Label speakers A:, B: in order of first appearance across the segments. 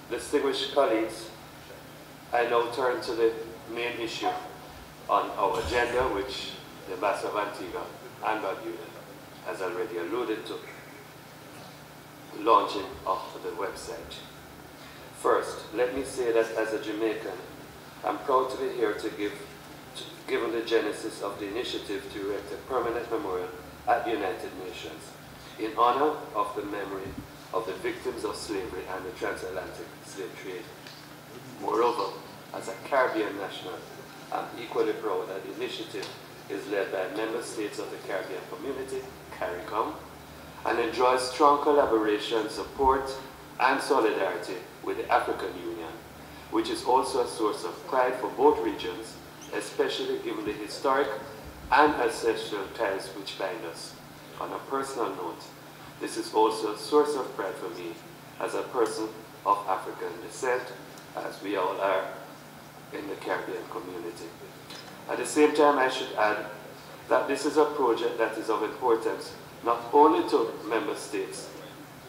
A: Distinguished colleagues, I now turn to the main issue on our agenda, which the Ambassador of Antigua and Barbuda has already alluded to, the launching of the website. First, let me say that as a Jamaican, I'm proud to be here given the genesis of the initiative to erect a permanent memorial at the United Nations in honor of the memory of the victims of slavery and the transatlantic slave trade. Moreover, as a Caribbean national, I'm equally proud that the initiative is led by member states of the Caribbean Community, CARICOM, and enjoys strong collaboration, support, and solidarity with the African Union, which is also a source of pride for both regions, especially given the historic and ancestral ties which bind us. On a personal note, this is also a source of pride for me as a person of African descent, as we all are in the Caribbean community. At the same time, I should add that this is a project that is of importance not only to member states,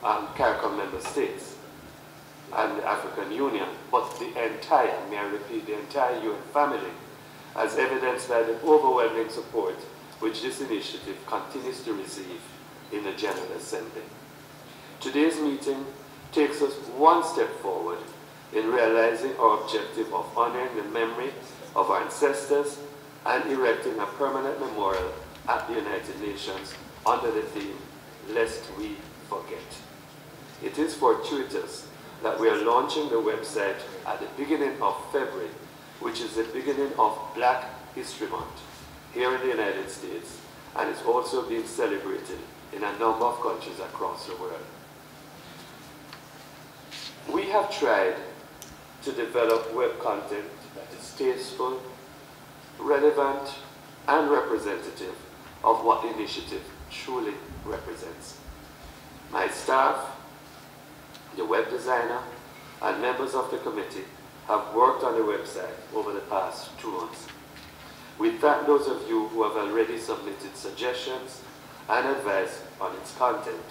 A: CARICOM member states, and the African Union, but the entire, may I repeat, the entire UN family, as evidenced by the overwhelming support which this initiative continues to receive in the General Assembly. Today's meeting takes us one step forward in realizing our objective of honoring the memory of our ancestors and erecting a permanent memorial at the United Nations under the theme, Lest We Forget. It is fortuitous that we are launching the website at the beginning of February, which is the beginning of Black History Month here in the United States, and is also being celebrated in a number of countries across the world. We have tried to develop web content that is tasteful, relevant, and representative of what the initiative truly represents. My staff, the web designer, and members of the committee have worked on the website over the past 2 months. We thank those of you who have already submitted suggestions and advice on its content,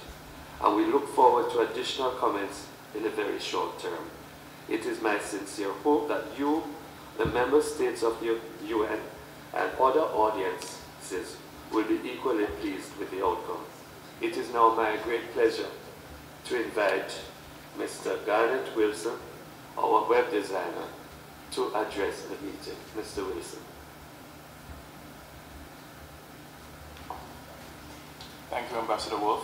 A: and we look forward to additional comments in the very short term. It is my sincere hope that you, the member states of the UN, and other audiences will be equally pleased with the outcome. It is now my great pleasure to invite Mr. Garnet Wilson, our web designer, to address the meeting. Mr. Wilson.
B: Thank you, Ambassador Wolf.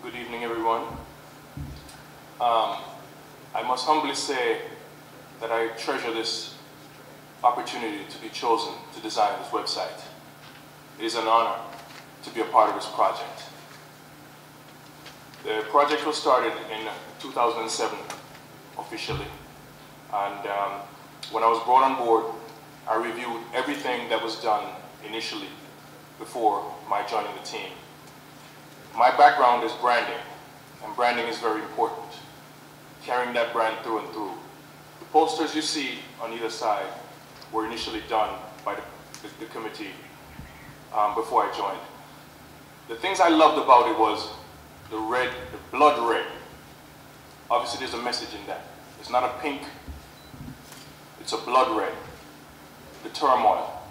B: Good evening, everyone. I must humbly say that I treasure this opportunity to be chosen to design this website. It is an honor to be a part of this project. The project was started in 2007 officially, and when I was brought on board, I reviewed everything that was done initially before my joining the team. My background is branding, and branding is very important, carrying that brand through and through. The posters you see on either side were initially done by the committee before I joined. The things I loved about it was the red, the blood red. Obviously there's a message in that. It's not a pink, it's a blood red. The turmoil,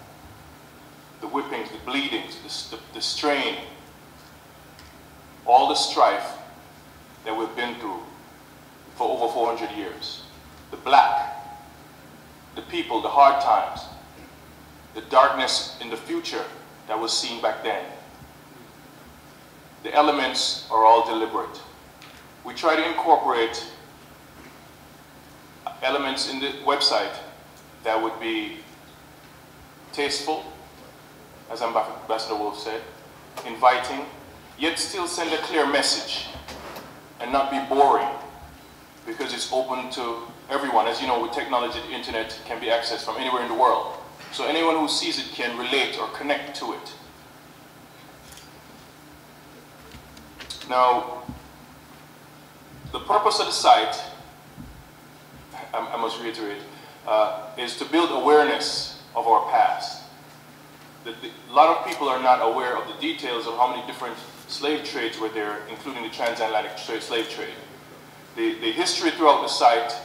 B: the whippings, the bleedings, the strain, all the strife that we've been through for over 400 years. The black, the people, the hard times, the darkness in the future that was seen back then. The elements are all deliberate. We try to incorporate elements in the website that would be tasteful, as Ambassador Wolf said, inviting, yet still send a clear message and not be boring, because it's open to everyone. As you know, with technology, the internet can be accessed from anywhere in the world. So anyone who sees it can relate or connect to it. Now, the purpose of the site, I must reiterate, is to build awareness of our past. a lot of people are not aware of the details of how many different slave trades were there, including the transatlantic slave trade. The history throughout the site,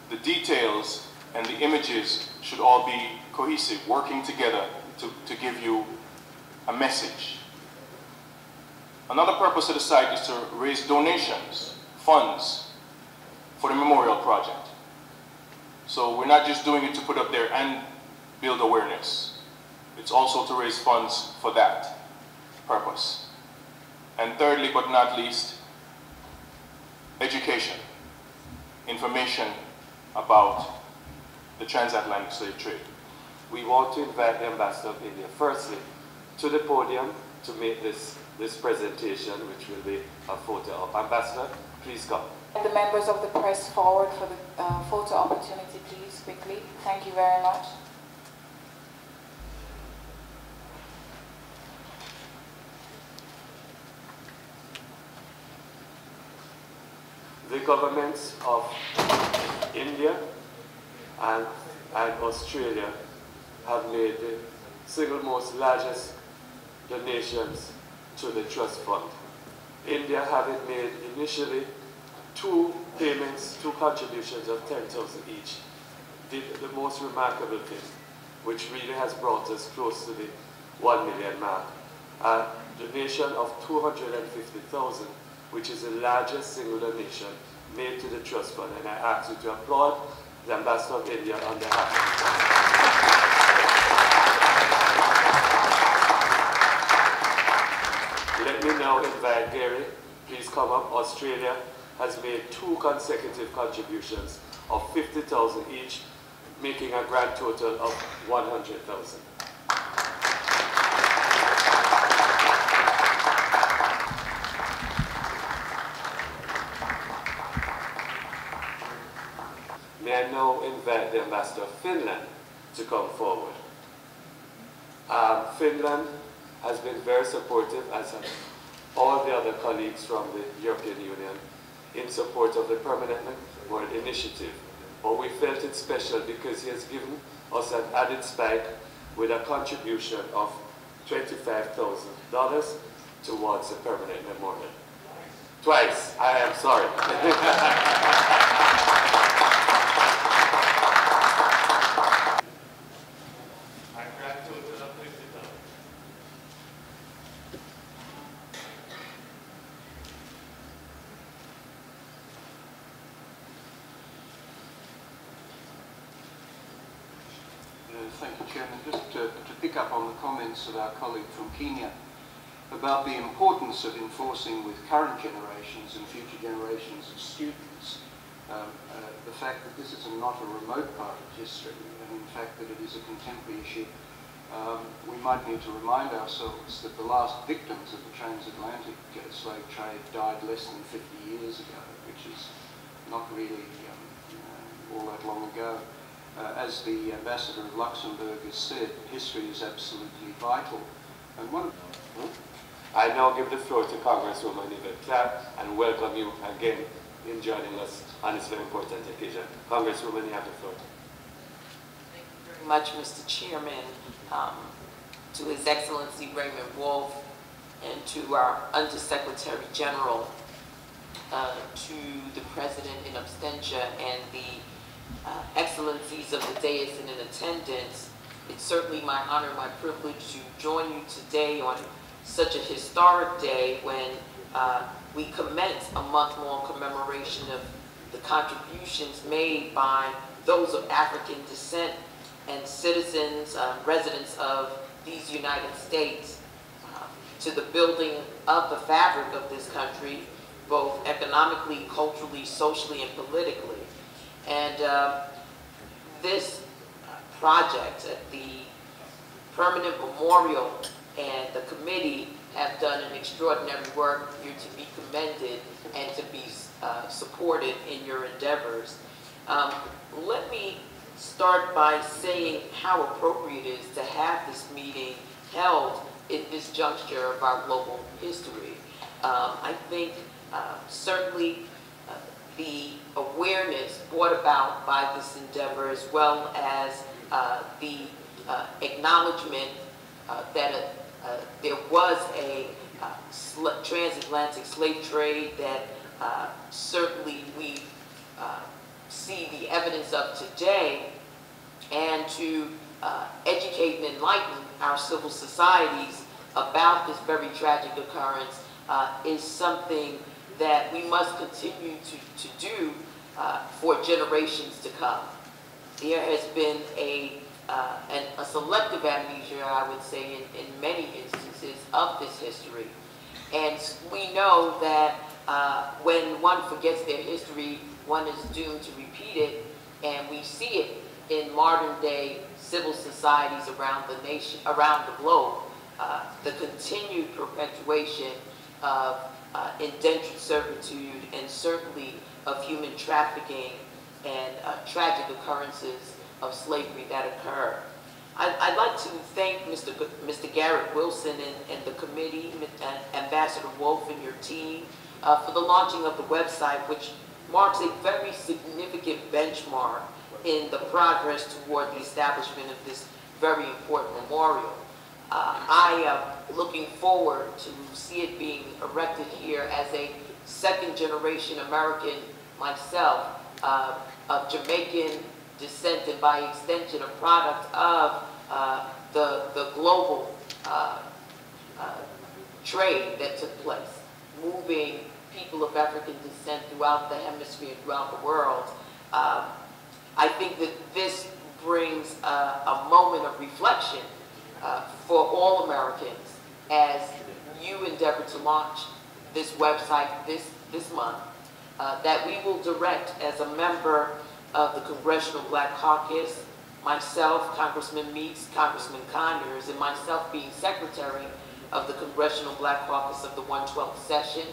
B: the details, and the images should all be cohesive, working together to give you a message. Another purpose of the site is to raise donations, funds for the memorial project. So we're not just doing it to put up there and build awareness. It's also to raise funds for that purpose. And thirdly, but not least, education, information about the transatlantic slave trade.
A: We want to invite the Ambassador of India firstly to the podium to make this presentation, which will be a photo op. Ambassador, please come.
C: And the members of the press forward for the photo opportunity, please, quickly. Thank you very much.
A: The governments of India and Australia have made the single most largest donations to the trust fund. India having made initially two contributions of 10,000 each, did the most remarkable thing, which really has brought us close to the 1 million mark. A donation of 250,000, which is the largest single donation made to the trust fund, and I ask you to applaud the Ambassador of India on behalf of the Let me now invite Gary. Please come up. Australia has made two consecutive contributions of 50,000 each, making a grand total of 100,000. May I now invite the Ambassador of Finland to come forward. Finland has been very supportive, as have all the other colleagues from the European Union, in support of the Permanent World Initiative. But we felt it special because he has given us an added spike with a contribution of $25,000 towards the permanent memorial. Twice, I am sorry.
D: Thank you, Chairman. Just to pick up on the comments of our colleague from Kenya about the importance of enforcing with current generations and future generations of students the fact that this is not a remote part of history, and in fact that it is a contemporary issue. We might need to remind ourselves that the last victims of the transatlantic slave trade died less than 50 years ago, which is not really all that long ago. As the Ambassador of Luxembourg has said, history is absolutely vital. And
A: I now give the floor to Congresswoman Yvette Clark and welcome you again in joining us on this very important occasion. Congresswoman, you have the floor.
E: Thank you very much, Mr. Chairman, to His Excellency Raymond Wolf, and to our Undersecretary General, to the President in absentia, and the excellencies of the dais and in attendance. It's certainly my honor, my privilege to join you today on such a historic day when we commence a month-long commemoration of the contributions made by those of African descent and citizens, residents of these United States to the building of the fabric of this country, both economically, culturally, socially, and politically. And this project, the Permanent Memorial and the committee have done an extraordinary work. You're to be commended and to be supported in your endeavors. Let me start by saying how appropriate it is to have this meeting held in this juncture of our global history. I think certainly the awareness brought about by this endeavor, as well as the acknowledgement that there was a transatlantic slave trade that certainly we see the evidence of today, and to educate and enlighten our civil societies about this very tragic occurrence is something that we must continue to do for generations to come. There has been a selective amnesia, I would say, in many instances of this history. And we know that when one forgets their history, one is doomed to repeat it, and we see it in modern day civil societies around the nation, around the globe. The continued perpetuation of indentured servitude, and certainly of human trafficking and tragic occurrences of slavery that occur. I'd like to thank Mr. Garrett Wilson and the committee, Ambassador Wolf and your team, for the launching of the website, which marks a very significant benchmark in the progress toward the establishment of this very important memorial. I am looking forward to see it being erected here as a second-generation American myself, of Jamaican descent, and by extension a product of the global trade that took place, moving people of African descent throughout the hemisphere, throughout the world. I think that this brings a moment of reflection for all Americans as you endeavor to launch this website this month, that we will direct as a member of the Congressional Black Caucus, myself, Congressman Meeks, Congressman Conyers, and myself being Secretary of the Congressional Black Caucus of the 112th session,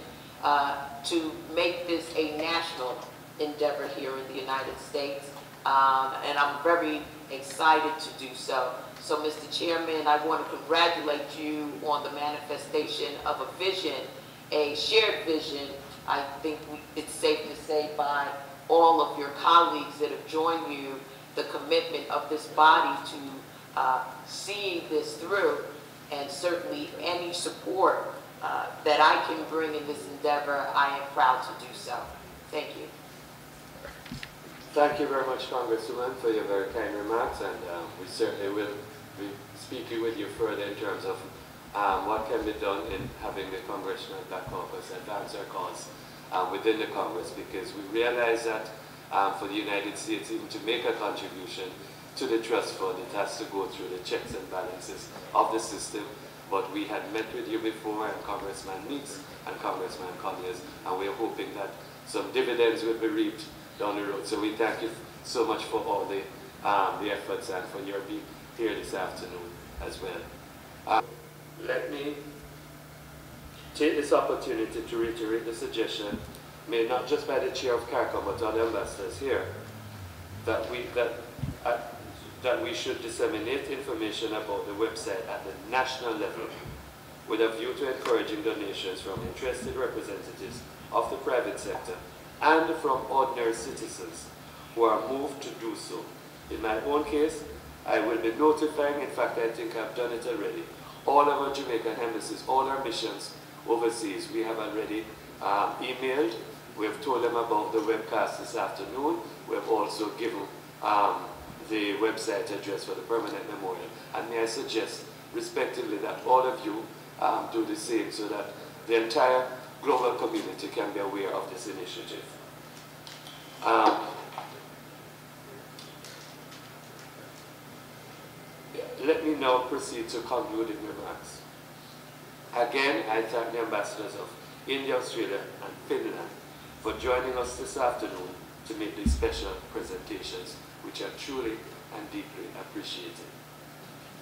E: to make this a national endeavor here in the United States. And I'm very excited to do so. So, Mr. Chairman, I want to congratulate you on the manifestation of a vision, a shared vision, I think it's safe to say, by all of your colleagues that have joined you, the commitment of this body to seeing this through, and certainly any support that I can bring in this endeavor, I am proud to do so. Thank you.
A: Thank you very much, Congresswoman, for your very kind remarks, and we certainly will be speaking with you further in terms of what can be done in having the Congressional Black Caucus advance our cause within the Congress, because we realize that for the United States even to make a contribution to the trust fund, it has to go through the checks and balances of the system. But we had met with you before, and Congressman Meeks and Congressman Conyers, and we're hoping that some dividends will be reaped down the road. So we thank you so much for all the efforts and for your being here this afternoon as well. Let me take this opportunity to reiterate the suggestion made not just by the chair of CARICOM but other ambassadors here, that we should disseminate information about the website at the national level with a view to encouraging donations from interested representatives of the private sector and from ordinary citizens who are moved to do so. In my own case, I will be notifying, in fact I think I've done it already, all of our Jamaican embassies, all our missions overseas. We have already emailed, we have told them about the webcast this afternoon. We have also given the website address for the permanent memorial. And may I suggest, respectively, that all of you do the same so that the entire global community can be aware of this initiative. Let me now proceed to concluding remarks. Again, I thank the ambassadors of India, Australia, and Finland for joining us this afternoon to make these special presentations, which are truly and deeply appreciated.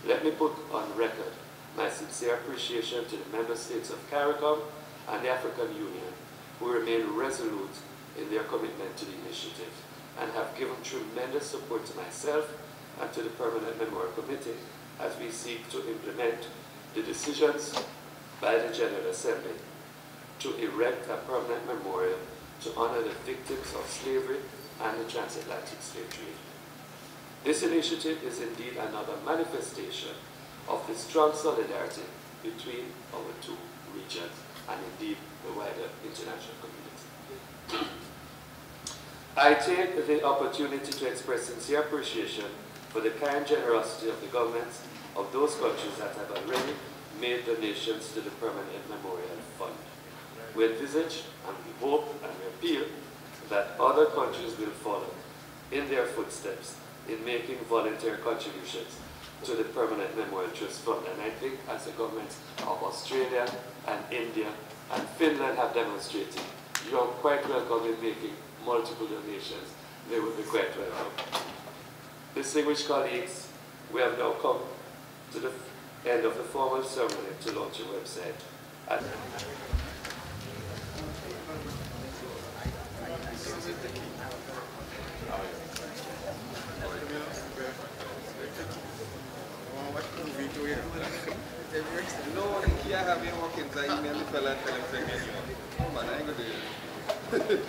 A: Let me put on record my sincere appreciation to the member states of CARICOM and the African Union, who remain resolute in their commitment to the initiative and have given tremendous support to myself and to the Permanent Memorial Committee as we seek to implement the decisions by the General Assembly to erect a permanent memorial to honor the victims of slavery and the transatlantic slave trade. This initiative is indeed another manifestation of the strong solidarity between our two regions and indeed the wider international community. I take the opportunity to express sincere appreciation for the kind generosity of the governments of those countries that have already made donations to the Permanent Memorial Fund. We envisage and we hope and we appeal that other countries will follow in their footsteps in making voluntary contributions to the Permanent Memorial Trust Fund. And I think as the governments of Australia and India and Finland have demonstrated, you are quite welcome in making multiple donations. They will be quite welcome. Distinguished colleagues, we have now come to the end of the formal ceremony to launch a website.
F: No, he have been working, so I emailed the fella and tell him, man, I ain't gonna do it.